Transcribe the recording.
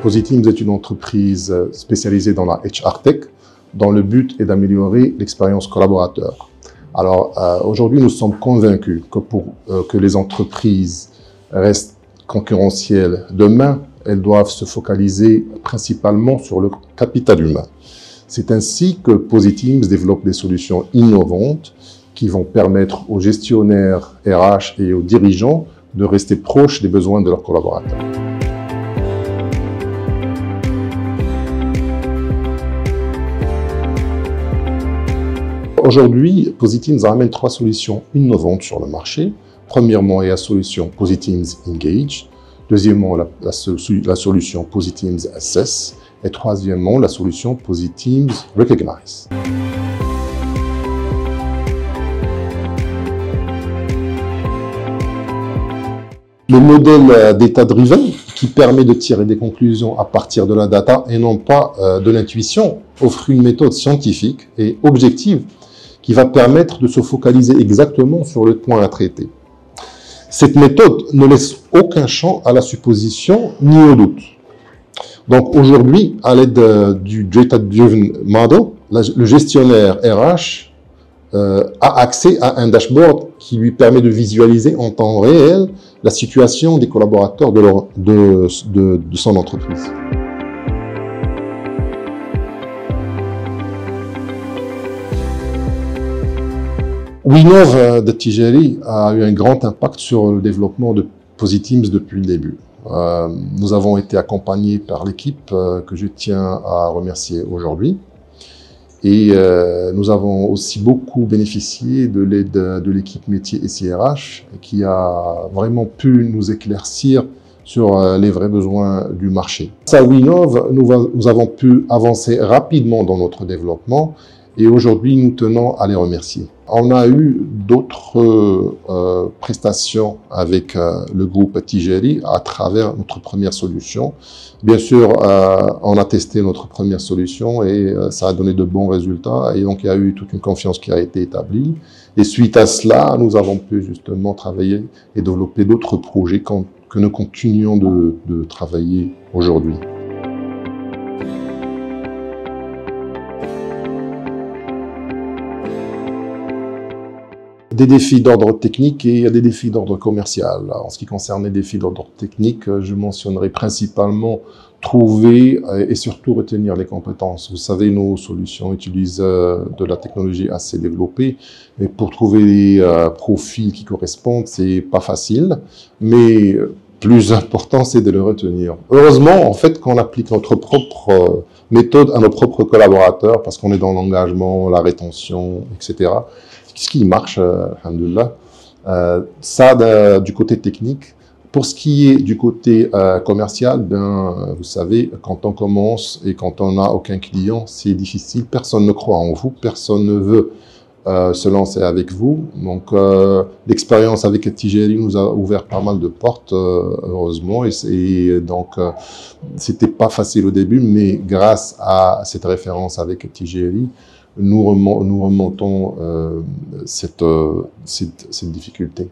Positeams est une entreprise spécialisée dans la HR Tech, dont le but est d'améliorer l'expérience collaborateur. Alors, aujourd'hui, nous sommes convaincus que pour que les entreprises restent concurrentielles demain, elles doivent se focaliser principalement sur le capital humain. C'est ainsi que Positeams développe des solutions innovantes qui vont permettre aux gestionnaires RH et aux dirigeants de rester proches des besoins de leurs collaborateurs. Aujourd'hui, Positeams ramène 3 solutions innovantes sur le marché. Premièrement, il y a la solution Positeams Engage. Deuxièmement, la solution Positeams Assess. Et troisièmement, la solution Positeams Recognize. Le modèle data-driven qui permet de tirer des conclusions à partir de la data et non pas de l'intuition offre une méthode scientifique et objective qui va permettre de se focaliser exactement sur le point à traiter. Cette méthode ne laisse aucun champ à la supposition ni au doute. Donc aujourd'hui, à l'aide du Data-Driven Model, le gestionnaire RH a accès à un dashboard qui lui permet de visualiser en temps réel la situation des collaborateurs de son entreprise. WeKnov de Tijeri a eu un grand impact sur le développement de Positeams depuis le début. Nous avons été accompagnés par l'équipe que je tiens à remercier aujourd'hui. Et nous avons aussi beaucoup bénéficié de l'aide de l'équipe métier et SIRH qui a vraiment pu nous éclaircir sur les vrais besoins du marché. À WeKnov, nous avons pu avancer rapidement dans notre développement et aujourd'hui nous tenons à les remercier. On a eu d'autres prestations avec le groupe Tijeri à travers notre première solution. Bien sûr, on a testé notre première solution et ça a donné de bons résultats. Et donc, il y a eu toute une confiance qui a été établie. Et suite à cela, nous avons pu justement travailler et développer d'autres projets que nous continuons de travailler aujourd'hui. Des défis d'ordre technique et des défis d'ordre commercial. En ce qui concerne les défis d'ordre technique, je mentionnerai principalement trouver et surtout retenir les compétences. Vous savez, nos solutions utilisent de la technologie assez développée et pour trouver des profils qui correspondent, c'est pas facile, mais plus important, c'est de le retenir. Heureusement, en fait, qu'on applique notre propre méthode à nos propres collaborateurs parce qu'on est dans l'engagement, la rétention, etc. Ce qui marche, alhamdoulilah. Ça, du côté technique. Pour ce qui est du côté commercial, vous savez, quand on commence et quand on n'a aucun client, c'est difficile. Personne ne croit en vous, personne ne veut se lancer avec vous. Donc, l'expérience avec Tijeri nous a ouvert pas mal de portes, heureusement. Et donc, c'était pas facile au début, mais grâce à cette référence avec Tijeri, nous remontons cette difficulté.